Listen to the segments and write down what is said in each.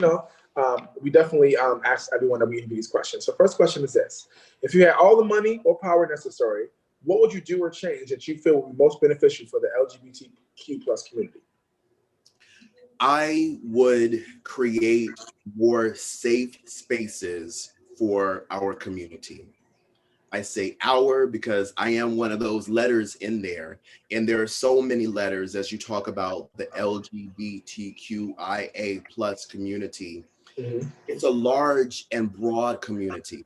know, we definitely ask everyone that we interview these questions. So, first question is this: if you had all the money or power necessary, what would you do or change that you feel would be most beneficial for the LGBTQ plus community? I would create more safe spaces for our community. I say our because I am one of those letters in there. And there are so many letters as you talk about the LGBTQIA plus community. Mhm. It's a large and broad community,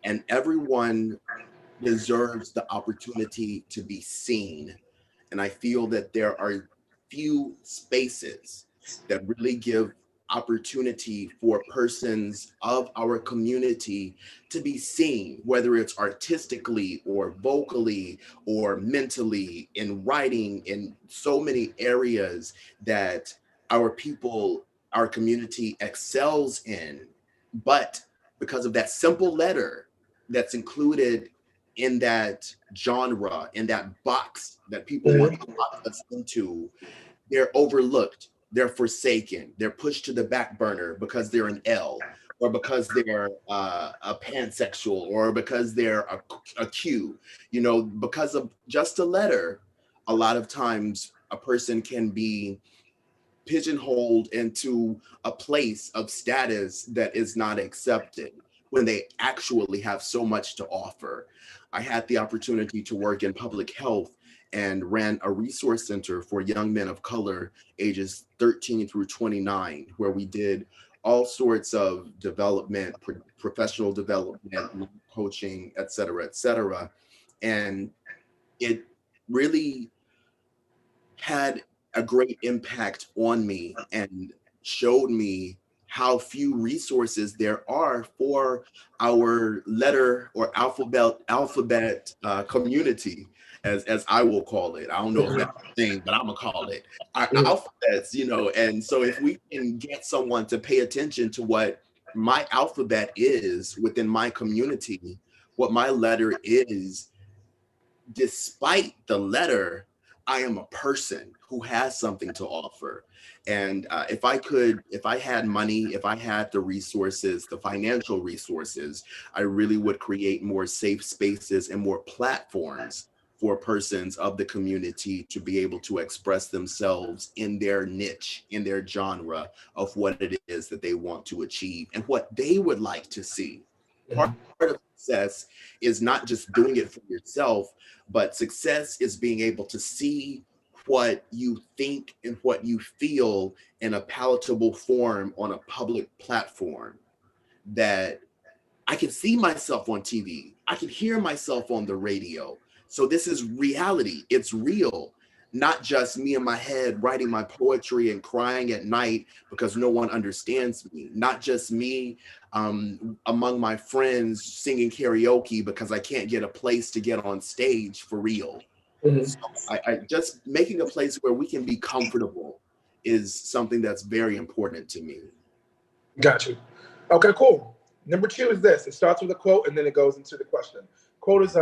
and everyone deserves the opportunity to be seen. And I feel that there are few spaces that really give opportunity for persons of our community to be seen, whether it's artistically or vocally or mentally, in writing, in so many areas that our people, our community excels in. But because of that simple letter that's included in that genre, in that box that people want to Mhm. lock us into, they're overlooked, they're forsaken, they're pushed to the back burner because they're an L, or because they're a pansexual, or because they're a Q, because of just a letter. A lot of times, a person can be pigeonholed into a place of status that is not accepted when they actually have so much to offer. I had the opportunity to work in public health and ran a resource center for young men of color ages 13 through 29, where we did all sorts of development, professional development, coaching, et cetera, et cetera. And it really had a great impact on me and showed me how few resources there are for our letter or alphabet community, as I will call it. I don't know if that's Mhm. a thing, but I'm gonna call it our Mhm. alphabets. And so if we can get someone to pay attention to what my alphabet is within my community, what my letter is, despite the letter, I am a person who has something to offer. And if I had money, if I had the resources, the financial resources, I really would create more safe spaces and more platforms for persons of the community to be able to express themselves in their niche, in their genre of what it is that they want to achieve and what they would like to see. Part Mhm. of success is not just doing it for yourself, but success is being able to see what you think and what you feel in a palatable form on a public platform, that I can see myself on TV. I can hear myself on the radio. So this is reality. It's real. Not just me in my head writing my poetry and crying at night because no one understands me. Not just me among my friends singing karaoke because I can't get a place to get on stage for real. So Mhm. I just making a place where we can be comfortable is something that's very important to me. Got you. Okay, cool. Number two is this. It starts with a quote and then it goes into the question. Quote is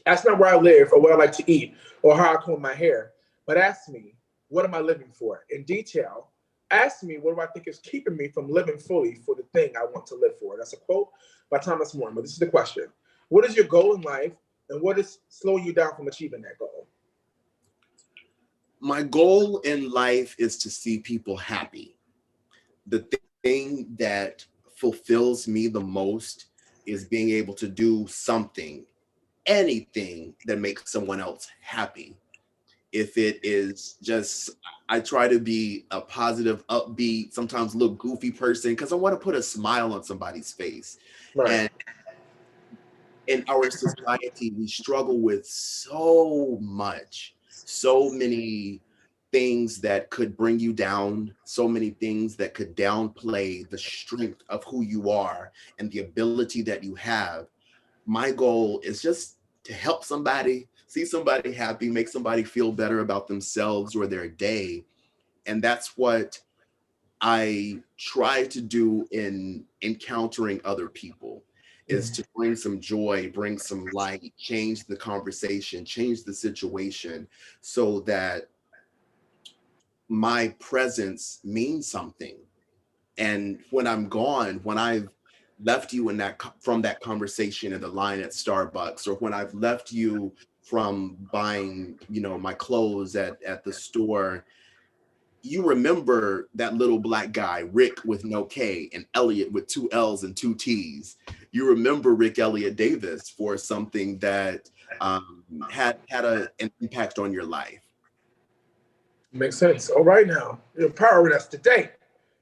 ask not where I live or what I like to eat or how I comb my hair, but ask me, what am I living for? In detail, ask me what do I think is keeping me from living fully for the thing I want to live for. That's a quote by Thomas More. But this is the question. What is your goal in life and what is slowing you down from achieving that goal? My goal in life is to see people happy. The thing that fulfills me the most is being able to do something, anything that makes someone else happy. If it is just, I try to be a positive, upbeat, sometimes a little goofy person because I want to put a smile on somebody's face. Right. And in our society, we struggle with so much, so many things that could bring you down, so many things that could downplay the strength of who you are and the ability that you have. My goal is just to help somebody, see somebody happy, make somebody feel better about themselves or their day. And that's what I try to do in encountering other people, is Mhm. to bring some joy, bring some light, change the conversation, change the situation so that my presence means something. And when I'm gone, when I've left you in from that conversation in the line at Starbucks, or when I've left you from buying, my clothes at the store, you remember that little black guy, Rick with no K, and Elliot with 2 L's and 2 T's. You remember Rick Elliott Davis for something that had an impact on your life. Makes sense. All right, now you're empowering us today.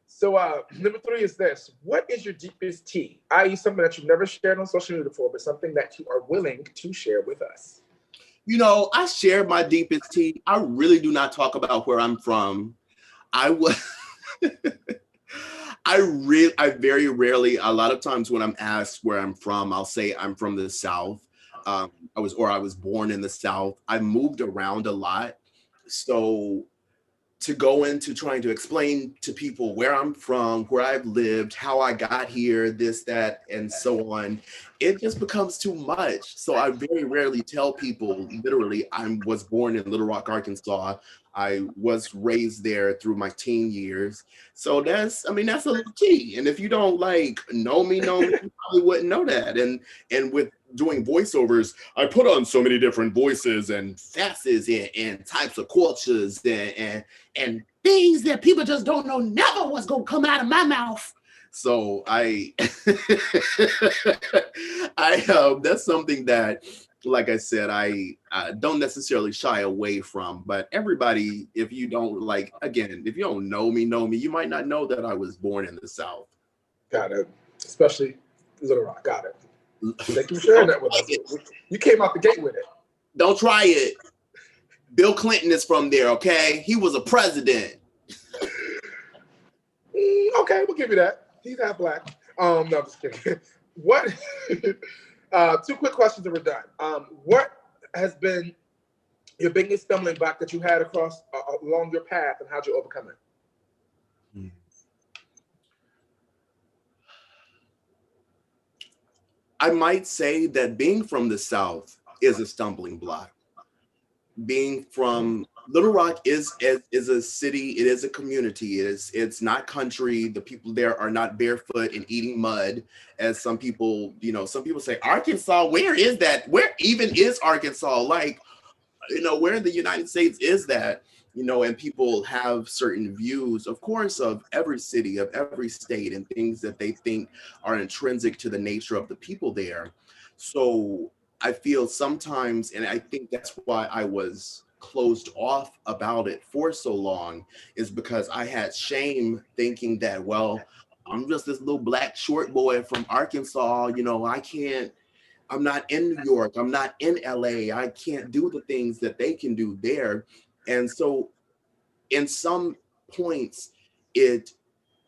So number 3 is this. What is your deepest tea? I.e. something that you've never shared on social media before, but something that you are willing to share with us. I share my deepest tea. I really do not talk about where I'm from. I very rarely, a lot of times when I'm asked where I'm from, I'll say I'm from the South. I was born in the South. I moved around a lot. So to go into trying to explain to people where I'm from, where I've lived, how I got here, this, that, and so on, it just becomes too much. So I very rarely tell people, literally, I was born in Little Rock, Arkansas. I was raised there through my teen years. So that's a little key. And if you don't know me, you probably wouldn't know that. And with doing voiceovers, I put on so many different voices and facets and types of cultures and things that people just don't know never what's gonna come out of my mouth. So I that's something that, like I said, I don't necessarily shy away from. But everybody, if you don't know me, you might not know that I was born in the South. Got it. Especially Little Rock. Got it. Thank you for sharing that with us. You came out the gate with it. Don't try it. Bill Clinton is from there, okay? He was a president. Okay, we'll give you that. He's half black. No, I'm just kidding. What? 2 quick questions and we're done. What has been your biggest stumbling block that you had along your path, and how'd you overcome it? I might say that being from the South is a stumbling block. Being from Little Rock is a city. It is a community. It's not country. The people there are not barefoot and eating mud, as some people say. Arkansas, where is that? Where even is Arkansas? Where in the United States is that? And people have certain views, of course, of every city, of every state, and things that they think are intrinsic to the nature of the people there. So I feel sometimes, and I think that's why I was closed off about it for so long, is because I had shame thinking that, well, I'm just this little black short boy from Arkansas, I'm not in New York, I'm not in LA, I can't do the things that they can do there. And so in some points, it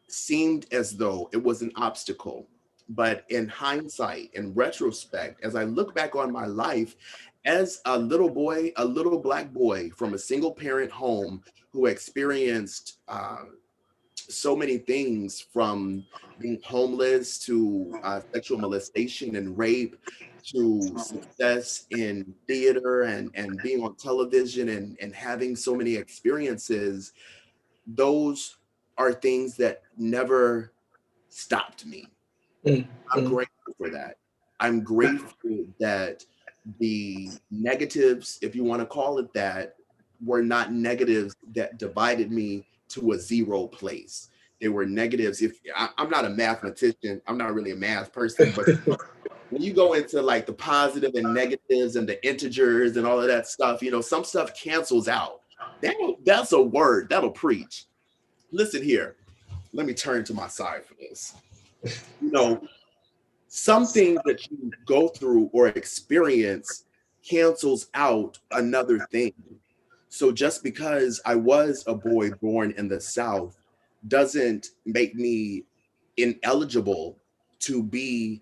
seemed as though it was an obstacle. But in hindsight, in retrospect, as I look back on my life as a little black boy from a single parent home who experienced so many things, from being homeless to sexual molestation and rape, to success in theater and being on television and having so many experiences, those are things that never stopped me. I'm grateful for that. I'm grateful that the negatives, if you want to call it that, were not negatives that divided me to a zero place. They were negatives. I'm not a mathematician, I'm not really a math person, but when you go into the positive and negatives and the integers and all of that stuff, some stuff cancels out. That's a word that'll preach. Listen here, let me turn to my side for this. Something that you go through or experience cancels out another thing. So just because I was a boy born in the South doesn't make me ineligible to be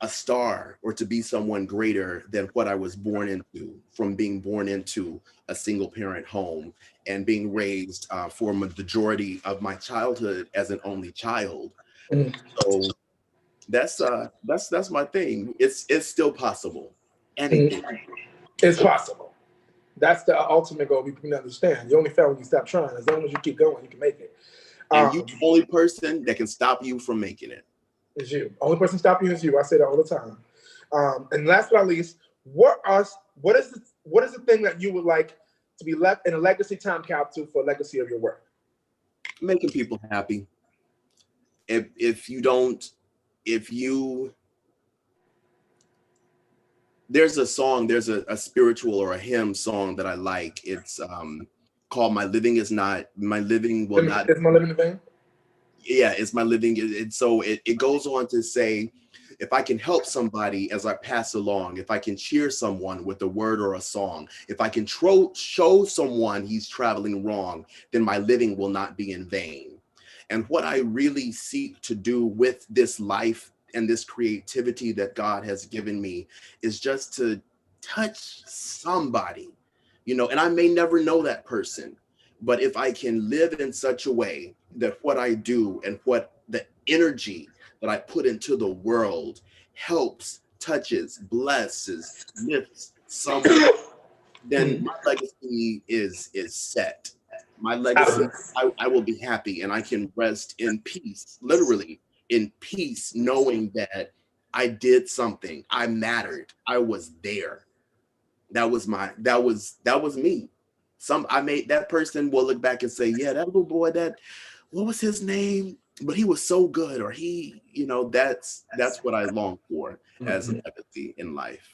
a star or to be someone greater than what I was born into, from being born into a single parent home and being raised for a majority of my childhood as an only child. So that's my thing. It's still possible. Anything. It's possible. That's the ultimate goal we can understand. You only fail when you stop trying. As long as you keep going, you can make it. And you the only person that can stop you from making it. Is you. Only person stopping you is you. I say that all the time. And last but not least, what is the thing that you would like to be left in a legacy time capsule for a legacy of your work? Making people happy. There's a song, there's a spiritual or a hymn song that I like. It's called My Living Will Not. Is my living in vain? Yeah, it's my living. So it goes on to say, if I can help somebody as I pass along, if I can cheer someone with a word or a song, if I can show someone he's traveling wrong, then my living will not be in vain. And what I really seek to do with this life and this creativity that God has given me is just to touch somebody, and I may never know that person, but if I can live in such a way that what I do and what the energy that I put into the world helps, touches, blesses, lifts someone, then my legacy is set. My legacy, I will be happy and I can rest in peace, literally in peace, knowing that I did something, I mattered, I was there. That was me. That person will look back and say, yeah, that little boy, what was his name? But he was so good, or that's what I long for as a legacy in life.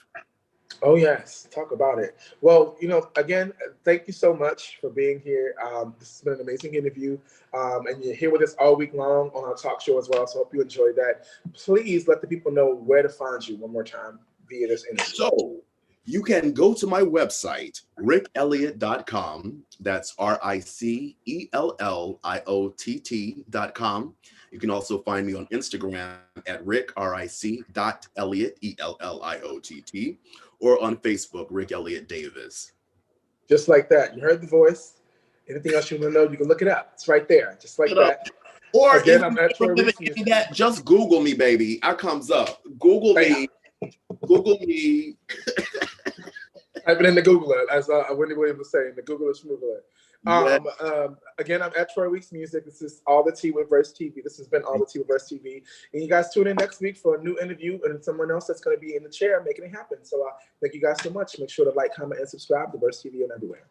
Oh yes, talk about it. Well, again, thank you so much for being here. This has been an amazing interview, and you're here with us all week long on our talk show as well. So I hope you enjoyed that. Please let the people know where to find you one more time via this interview. So you can go to my website, rickelliott.com. That's RICELLIOTT.com. You can also find me on Instagram at rick.elliott, ELLIOTT, or on Facebook, Rick Elliott Davis. Just like that. You heard the voice. Anything else you want to know, you can look it up. It's right there. Just like that. Or again, I'm at Troy Weeks Music. Just Google me, baby. I comes up. Google me. Google me. Type it in the Googler, as Wendy Williams was saying, the Googler Schmoogler. Again, I'm at Troy Weeks Music. This is All the Tea with Verse TV. This has been All the Tea with Verse TV. And you guys tune in next week for a new interview and someone else that's going to be in the chair making it happen. So thank you guys so much. Make sure to like, comment, and subscribe to Verse TV and everywhere.